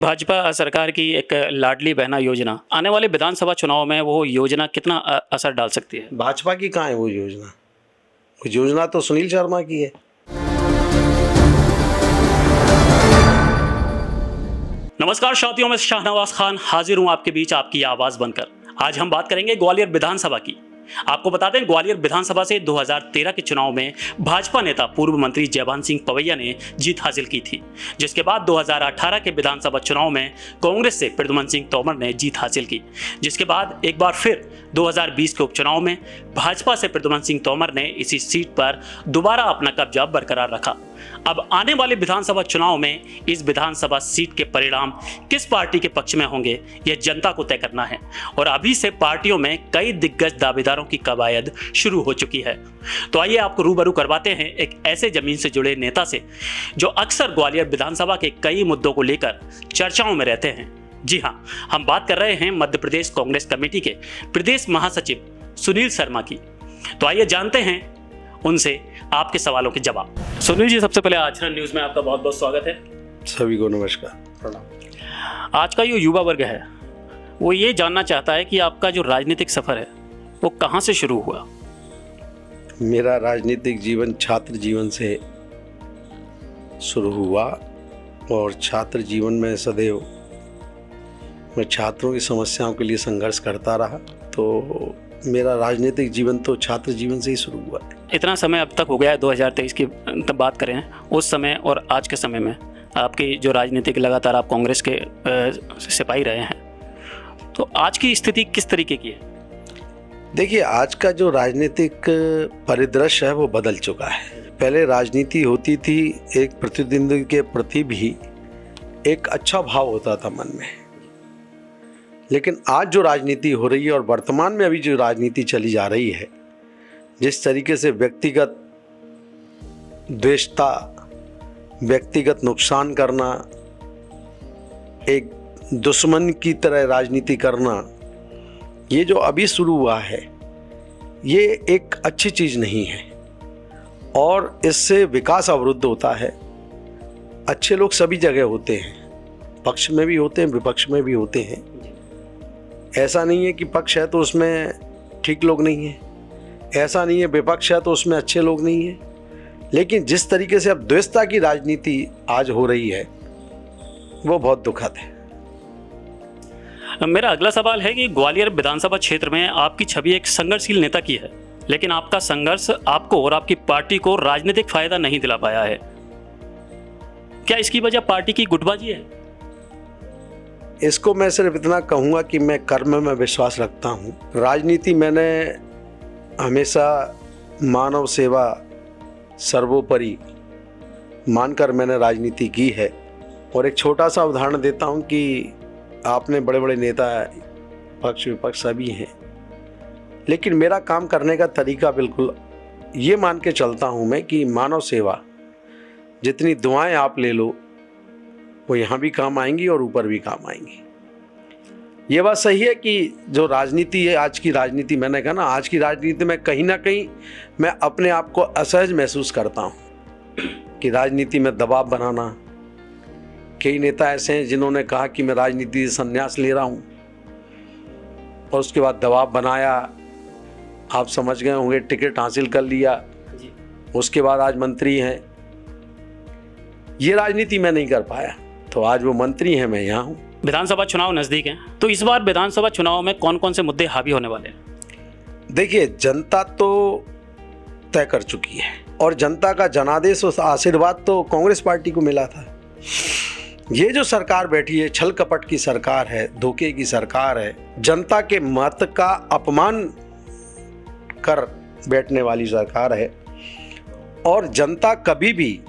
भाजपा सरकार की एक लाडली बहना योजना आने वाले विधानसभा चुनाव में वो योजना कितना असर डाल सकती है? भाजपा की कहाँ है वो योजना? वो योजना तो सुनील शर्मा की है। नमस्कार साथियों, मैं शाहनवाज खान हाजिर हूं आपके बीच आपकी आवाज बनकर। आज हम बात करेंगे ग्वालियर विधानसभा की। आपको बता दें, ग्वालियर विधानसभा से 2013 के चुनाव में भाजपा नेता पूर्व मंत्री जयभान सिंह पवैया ने जीत हासिल की थी, जिसके बाद 2018 के विधानसभा चुनाव में कांग्रेस से प्रद्युम्न सिंह तोमर ने जीत हासिल की, जिसके बाद एक बार फिर 2020 के उपचुनाव में भाजपा से प्रद्युम्न सिंह तोमर ने इसी सीट पर दोबारा अपना कब्जा बरकरार रखा। अब आने वाले विधानसभा चुनाव में इस विधानसभा सीट के परिणाम किस पार्टी के पक्ष में होंगे, यह जनता को तय करना है। और अभी से पार्टियों में कई दिग्गज दावेदारों की कवायद शुरू हो चुकी है। तो आइए आपको रूबरू करवाते हैं एक ऐसे जमीन से जुड़े नेता से जो अक्सर ग्वालियर विधानसभा के कई मुद्दों को लेकर चर्चाओं में रहते हैं। जी हाँ, हम बात कर रहे हैं मध्य प्रदेश कांग्रेस कमेटी के प्रदेश महासचिव सुनील शर्मा की। तो आइए जानते हैं उनसे आपके सवालों के जवाब। सुनील जी, सबसे पहले आचरण न्यूज में आपका बहुत बहुत स्वागत है। सभी को नमस्कार, प्रणाम। आज का जो युवा वर्ग है वो ये जानना चाहता है कि आपका जो राजनीतिक सफर है वो कहाँ से शुरू हुआ? मेरा राजनीतिक जीवन छात्र जीवन से शुरू हुआ और छात्र जीवन में सदैव मैं छात्रों की समस्याओं के लिए संघर्ष करता रहा। तो मेरा राजनीतिक जीवन तो छात्र जीवन से ही शुरू हुआ है। इतना समय अब तक हो गया है, 2023 की बात करें उस समय और आज के समय में आपकी जो राजनीतिक, लगातार आप कांग्रेस के सिपाही रहे हैं, तो आज की स्थिति किस तरीके की है? देखिए, आज का जो राजनीतिक परिदृश्य है वो बदल चुका है। पहले राजनीति होती थी, एक प्रतिद्वंदी के प्रति भी एक अच्छा भाव होता था मन में, लेकिन आज जो राजनीति हो रही है और वर्तमान में अभी जो राजनीति चली जा रही है, जिस तरीके से व्यक्तिगत द्वेषता, व्यक्तिगत नुकसान करना, एक दुश्मन की तरह राजनीति करना, ये जो अभी शुरू हुआ है ये एक अच्छी चीज़ नहीं है और इससे विकास अवरुद्ध होता है। अच्छे लोग सभी जगह होते हैं, पक्ष में भी होते हैं, विपक्ष में भी होते हैं। ऐसा नहीं है कि पक्ष है तो उसमें ठीक लोग नहीं हैं, ऐसा नहीं है विपक्ष है तो उसमें अच्छे लोग नहीं हैं। लेकिन जिस तरीके से अब द्वेषता की राजनीति आज हो रही है वो बहुत दुखद है। मेरा अगला सवाल है कि ग्वालियर विधानसभा क्षेत्र में आपकी छवि एक संघर्षशील नेता की है, लेकिन आपका संघर्ष आपको और आपकी पार्टी को राजनीतिक फायदा नहीं दिला पाया है। क्या इसकी वजह पार्टी की गुटबाजी है? इसको मैं सिर्फ इतना कहूँगा कि मैं कर्म में विश्वास रखता हूँ। राजनीति मैंने हमेशा मानव सेवा सर्वोपरि मानकर मैंने राजनीति की है। और एक छोटा सा उदाहरण देता हूँ कि आपने बड़े बड़े नेता, पक्ष विपक्ष सभी हैं, लेकिन मेरा काम करने का तरीका बिल्कुल ये मान के चलता हूँ मैं कि मानव सेवा, जितनी दुआएं आप ले लो वो यहाँ भी काम आएंगी और ऊपर भी काम आएंगी। ये बात सही है कि जो राजनीति है, आज की राजनीति, मैंने कहा ना, आज की राजनीति में कहीं ना कहीं मैं अपने आप को असहज महसूस करता हूँ कि राजनीति में दबाव बनाना। कई नेता ऐसे हैं जिन्होंने कहा कि मैं राजनीति से संन्यास ले रहा हूँ और उसके बाद दबाव बनाया, आप समझ गए होंगे, टिकट हासिल कर लिया, उसके बाद आज मंत्री हैं। ये राजनीति मैं नहीं कर पाया, तो आज वो मंत्री हैं, मैं यहाँ हूँ। विधानसभा चुनाव नजदीक हैं, तो इस बार विधानसभा चुनाव में कौन कौन से मुद्दे हावी होने वाले हैं? देखिए, जनता तो तय कर चुकी है और जनता का जनादेश और आशीर्वाद तो कांग्रेस पार्टी को मिला था। ये जो सरकार बैठी है, छल कपट की सरकार है, धोखे की सरकार है, जनता के मत का अपमान कर बैठने वाली सरकार है और जनता कभी भी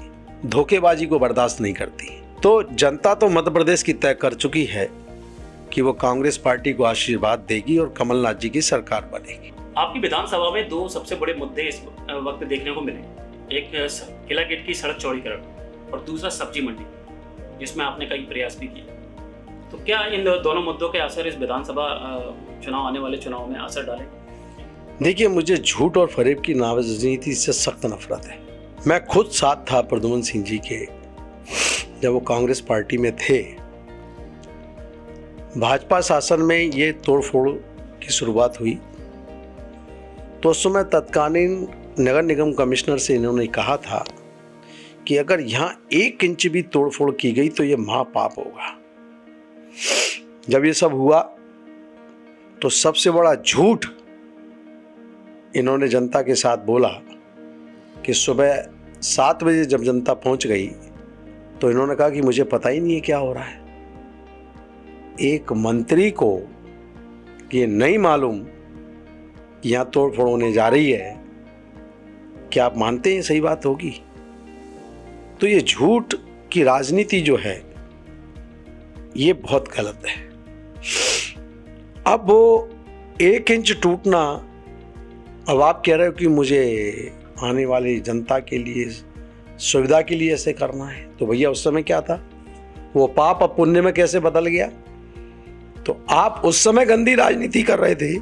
धोखेबाजी को बर्दाश्त नहीं करती। तो जनता तो मध्य प्रदेश की तय कर चुकी है कि वो कांग्रेस पार्टी को आशीर्वाद देगी और कमलनाथ जी की सरकार बनेगी। आपकी विधानसभा में दो सबसे बड़े मुद्दे इस वक्त देखने को मिले, एक किला गेट की सड़क चौड़ीकरण और दूसरा सब्जी मंडी, जिसमें आपने कई प्रयास भी किए। तो क्या इन दोनों मुद्दों के असर इस विधानसभा चुनाव, आने वाले चुनाव में असर डाले? देखिए, मुझे झूठ और फरेब की राजनीति से सख्त नफरत है। मैं खुद साथ था प्रद्युम्न सिंह जी के, जब वो कांग्रेस पार्टी में थे भाजपा शासन में ये तोड़फोड़ की शुरुआत हुई तो उस समय तत्कालीन नगर निगम कमिश्नर से इन्होंने कहा था कि अगर यहाँ 1 इंच भी तोड़फोड़ की गई तो ये महापाप होगा। जब ये सब हुआ तो सबसे बड़ा झूठ इन्होंने जनता के साथ बोला कि सुबह 7 बजे जब जनता पहुंच गई तो इन्होंने कहा कि मुझे पता ही नहीं है क्या हो रहा है। एक मंत्री को ये नहीं मालूम कि यहाँ तोड़फोड़ होने जा रही है, क्या आप मानते हैं सही बात होगी? तो ये झूठ की राजनीति जो है ये बहुत गलत है। अब वो 1 इंच टूटना, अब आप कह रहे हो कि मुझे आने वाली जनता के लिए सुविधा के लिए ऐसे करना है, तो भैया उस समय क्या था? वो पाप अब पुण्य में कैसे बदल गया? तो आप उस समय गंदी राजनीति कर रहे थे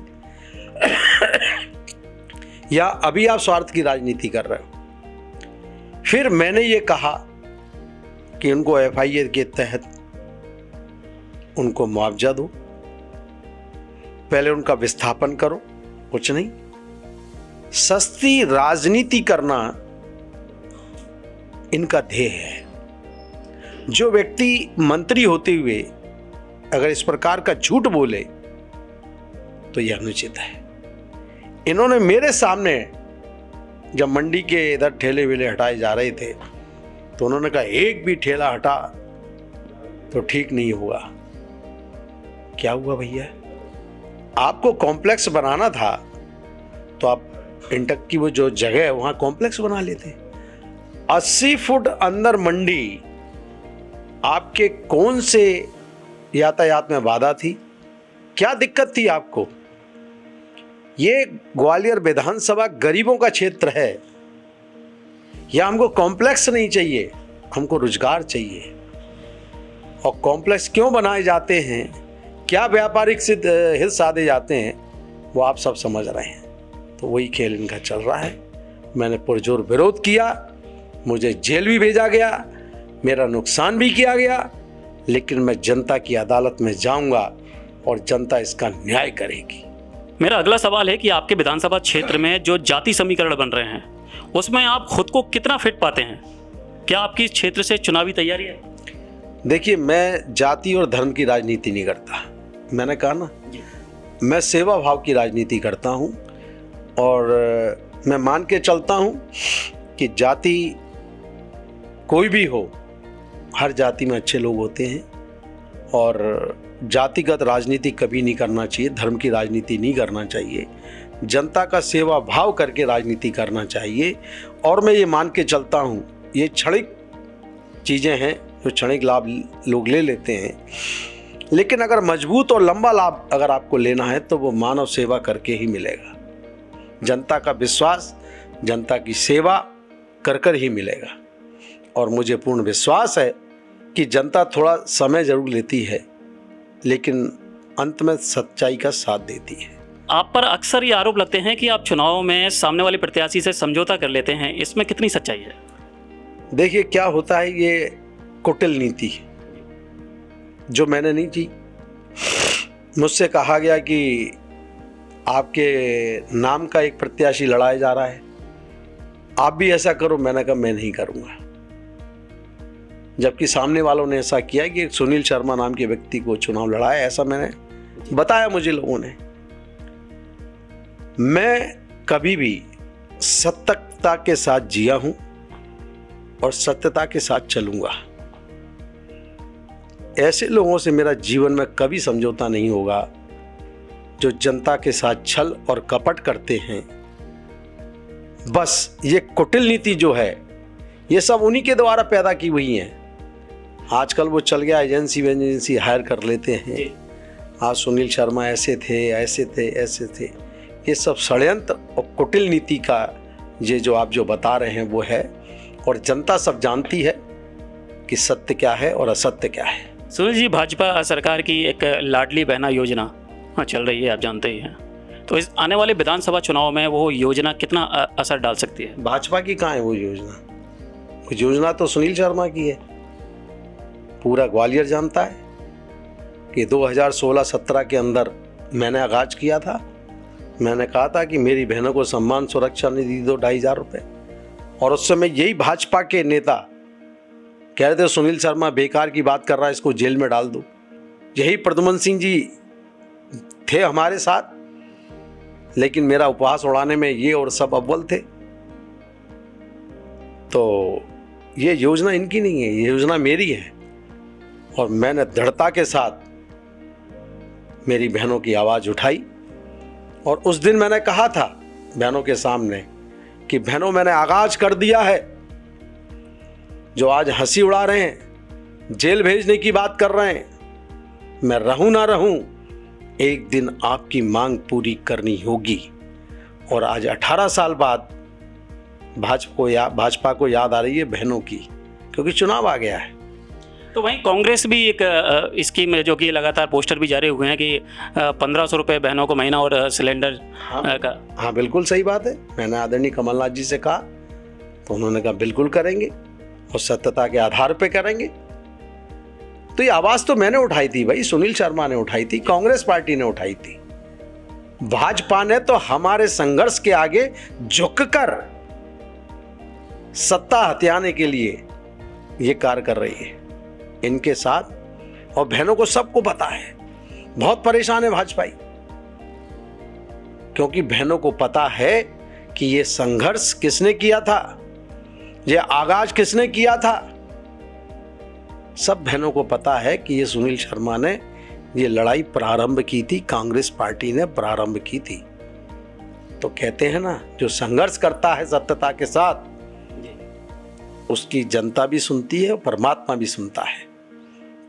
या अभी आप स्वार्थ की राजनीति कर रहे हो? फिर मैंने ये कहा कि उनको एफआईआर के तहत उनको मुआवजा दो, पहले उनका विस्थापन करो, कुछ नहीं। सस्ती राजनीति करना इनका ध्येय है। जो व्यक्ति मंत्री होते हुए अगर इस प्रकार का झूठ बोले तो यह अनुचित है। इन्होंने मेरे सामने जब मंडी के इधर ठेले वेले हटाए जा रहे थे तो उन्होंने कहा एक भी ठेला हटा तो ठीक नहीं होगा। क्या हुआ भैया? आपको कॉम्प्लेक्स बनाना था तो आप इंटक की वो जो जगह है वहां कॉम्प्लेक्स बना लेते। 80 फुट अंदर मंडी, आपके कौन से यातायात में बाधा थी? क्या दिक्कत थी आपको? ये ग्वालियर विधानसभा गरीबों का क्षेत्र है। या हमको कॉम्प्लेक्स नहीं चाहिए, हमको रोजगार चाहिए। और कॉम्प्लेक्स क्यों बनाए जाते हैं, क्या व्यापारिक से हित साधे जाते हैं, वो आप सब समझ रहे हैं। तो वही खेल इनका चल रहा है। मैंने पुरजोर विरोध किया, मुझे जेल भी भेजा गया, मेरा नुकसान भी किया गया, लेकिन मैं जनता की अदालत में जाऊंगा और जनता इसका न्याय करेगी। मेरा अगला सवाल है कि आपके विधानसभा क्षेत्र में जो जाति समीकरण बन रहे हैं उसमें आप खुद को कितना फिट पाते हैं? क्या आपकी इस क्षेत्र से चुनावी तैयारी है? देखिए, मैं जाति और धर्म की राजनीति नहीं करता। मैंने कहा ना, मैं सेवा भाव की राजनीति करता हूं और मैं मान के चलता हूं कि जाति कोई भी हो, हर जाति में अच्छे लोग होते हैं और जातिगत राजनीति कभी नहीं करना चाहिए, धर्म की राजनीति नहीं करना चाहिए, जनता का सेवा भाव करके राजनीति करना चाहिए। और मैं ये मान के चलता हूँ ये क्षणिक चीज़ें हैं जो क्षणिक लाभ लोग ले लेते हैं, लेकिन अगर मजबूत और लंबा लाभ अगर आपको लेना है तो वो मानव सेवा करके ही मिलेगा। जनता का विश्वास, जनता की सेवा कर कर ही मिलेगा। और मुझे पूर्ण विश्वास है कि जनता थोड़ा समय जरूर लेती है, लेकिन अंत में सच्चाई का साथ देती है। आप पर अक्सर ये आरोप लगते हैं कि आप चुनाव में सामने वाले प्रत्याशी से समझौता कर लेते हैं, इसमें कितनी सच्चाई है? देखिए, क्या होता है, ये कुटिल नीति जो मैंने नहीं की। मुझसे कहा गया कि आपके नाम का एक प्रत्याशी लड़ाया जा रहा है, आप भी ऐसा करो। मैंने कहा मैं नहीं करूँगा। जबकि सामने वालों ने ऐसा किया कि एक सुनील शर्मा नाम के व्यक्ति को चुनाव लड़ाया, ऐसा मैंने बताया मुझे लोगों ने। मैं कभी भी सत्यता के साथ जिया हूं और सत्यता के साथ चलूंगा। ऐसे लोगों से मेरा जीवन में कभी समझौता नहीं होगा जो जनता के साथ छल और कपट करते हैं। बस ये कुटिल नीति जो है, ये सब उन्हीं के द्वारा पैदा की हुई है। आजकल वो चल गया, एजेंसी हायर कर लेते हैं। आज सुनील शर्मा ऐसे थे, ऐसे थे, ऐसे थे। ये सब षड्यंत्र और कुटिल नीति का ये जो आप जो बता रहे हैं वो है। और जनता सब जानती है कि सत्य क्या है और असत्य क्या है। सुनील जी, भाजपा सरकार की एक लाडली बहना योजना चल रही है, आप जानते ही हैं, तो इस आने वाले विधानसभा चुनाव में वो योजना कितना असर डाल सकती है? भाजपा की कहाँ है वो योजना? वो योजना तो सुनील शर्मा की है। पूरा ग्वालियर जानता है कि 2016-17 के अंदर मैंने आगाज किया था। मैंने कहा था कि मेरी बहनों को सम्मान सुरक्षा निधि दो 2,500 रुपये, और उस समय यही भाजपा के नेता कह रहे थे सुनील शर्मा बेकार की बात कर रहा है, इसको जेल में डाल दो। यही प्रद्युमन सिंह जी थे हमारे साथ, लेकिन मेरा उपवास उड़ाने में ये और सब अव्वल थे। तो ये योजना इनकी नहीं है, ये योजना मेरी है, और मैंने दृढ़ता के साथ मेरी बहनों की आवाज़ उठाई। और उस दिन मैंने कहा था बहनों के सामने कि बहनों, मैंने आगाज कर दिया है। जो आज हंसी उड़ा रहे हैं, जेल भेजने की बात कर रहे हैं, मैं रहूं ना रहूं, एक दिन आपकी मांग पूरी करनी होगी। और आज 18 साल बाद भाजपा को याद आ रही है बहनों की, क्योंकि चुनाव आ गया है। तो वहीं कांग्रेस भी एक स्कीम है जो कि लगातार पोस्टर भी जारी हुए हैं कि 1,500 रुपये बहनों को महीना और सिलेंडर का। हाँ, बिल्कुल सही बात है। मैंने आदरणीय कमलनाथ जी से कहा तो उन्होंने कहा बिल्कुल करेंगे, और सत्यता के आधार पे करेंगे। तो ये आवाज़ तो मैंने उठाई थी भाई, सुनील शर्मा ने उठाई थी, कांग्रेस पार्टी ने उठाई थी। भाजपा ने तो हमारे संघर्ष के आगे झुककर सत्ता हथियाने के लिए ये कार्य कर रही है इनके साथ। और बहनों को सबको पता है, बहुत परेशान है भाजपाई, क्योंकि बहनों को पता है कि ये संघर्ष किसने किया था, ये आगाज किसने किया था। सब बहनों को पता है कि ये सुनील शर्मा ने ये लड़ाई प्रारंभ की थी, कांग्रेस पार्टी ने प्रारंभ की थी। तो कहते हैं ना, जो संघर्ष करता है सत्यता के साथ, उसकी जनता भी सुनती है और परमात्मा भी सुनता है।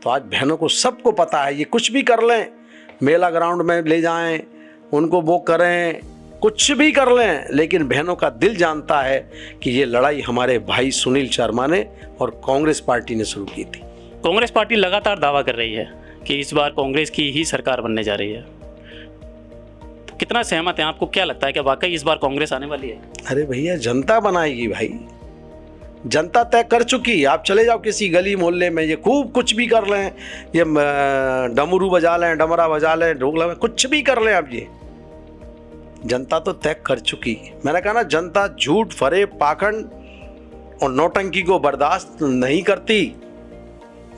तो आज बहनों को सबको पता है, ये कुछ भी कर लें, मेला ग्राउंड में ले जाएं, उनको वो करें, कुछ भी कर लें, लेकिन बहनों का दिल जानता है कि ये लड़ाई हमारे भाई सुनील शर्मा ने और कांग्रेस पार्टी ने शुरू की थी। कांग्रेस पार्टी लगातार दावा कर रही है कि इस बार कांग्रेस की ही सरकार बनने जा रही है। तो कितना सहमत है? आपको क्या लगता है कि वाकई इस बार कांग्रेस आने वाली है? अरे भैया, जनता बनाएगी भाई, जनता तय कर चुकी। आप चले जाओ किसी गली मोहल्ले में, ये खूब कुछ भी कर लें, ये डमरू बजा लें, डमरा बजा लें, ढोलक में कुछ भी कर लें, आप ये जनता तो तय कर चुकी। मैंने कहा ना, जनता झूठ, फरेब, पाखंड और नौटंकी को बर्दाश्त नहीं करती,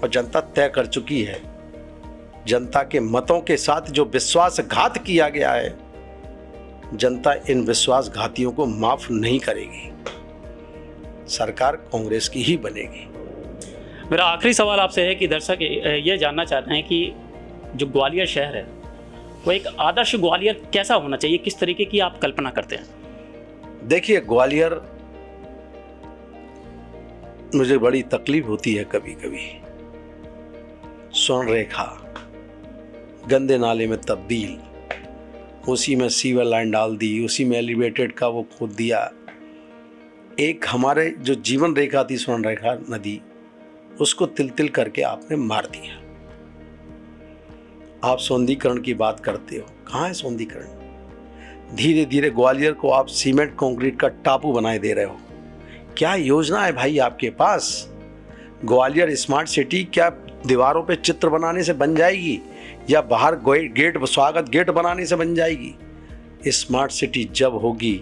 और जनता तय कर चुकी है। जनता के मतों के साथ जो विश्वासघात किया गया है, जनता इन विश्वासघातियों को माफ नहीं करेगी। सरकार कांग्रेस की ही बनेगी। मेरा आखिरी सवाल आपसे है कि दर्शक ये जानना चाहते हैं कि जो ग्वालियर शहर है वो एक आदर्श ग्वालियर कैसा होना चाहिए, किस तरीके की आप कल्पना करते हैं? देखिए, ग्वालियर, मुझे बड़ी तकलीफ होती है कभी कभी। स्वर्ण रेखा गंदे नाले में तब्दील, उसी में सीवर लाइन डाल दी, उसी में एलिवेटेड का वो खोद दिया। एक हमारे जो जीवन रेखा थी, स्वर्ण रेखा नदी, उसको तिल तिल करके आपने मार दिया। आप सौंदर्यीकरण की बात करते हो, कहाँ है सौंदर्यीकरण? धीरे धीरे ग्वालियर को आप सीमेंट कंक्रीट का टापू बनाए दे रहे हो। क्या योजना है भाई आपके पास? ग्वालियर स्मार्ट सिटी क्या दीवारों पे चित्र बनाने से बन जाएगी, या बाहर गेट, स्वागत गेट बनाने से बन जाएगी? स्मार्ट सिटी जब होगी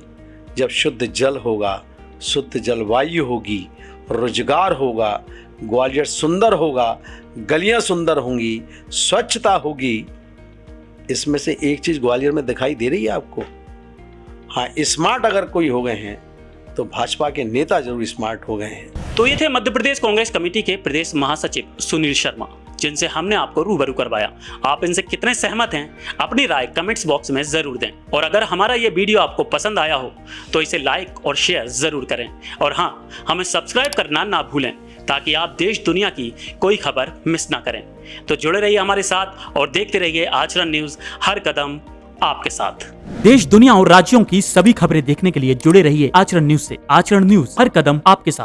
जब शुद्ध जल होगा, शुद्ध जलवायु होगी, रोजगार होगा, ग्वालियर सुंदर होगा, गलियां सुंदर होंगी, स्वच्छता होगी। इसमें से एक चीज ग्वालियर में दिखाई दे रही है आपको? हाँ, स्मार्ट अगर कोई हो गए हैं तो भाजपा के नेता जरूर स्मार्ट हो गए हैं। तो ये थे मध्य प्रदेश कांग्रेस कमेटी के प्रदेश महासचिव सुनील शर्मा, जिनसे हमने आपको रूबरू करवाया। आप इनसे कितने सहमत हैं, अपनी राय कमेंट्स बॉक्स में जरूर दें। और अगर हमारा ये वीडियो आपको पसंद आया हो तो इसे लाइक और शेयर जरूर करें। और हाँ, हमें सब्सक्राइब करना ना भूलें, ताकि आप देश दुनिया की कोई खबर मिस ना करें। तो जुड़े रहिए हमारे साथ और देखते रहिए आचरण न्यूज, हर कदम आपके साथ। देश दुनिया और राज्यों की सभी खबरें देखने के लिए जुड़े रहिए आचरण न्यूज से। आचरण न्यूज, हर कदम आपके साथ।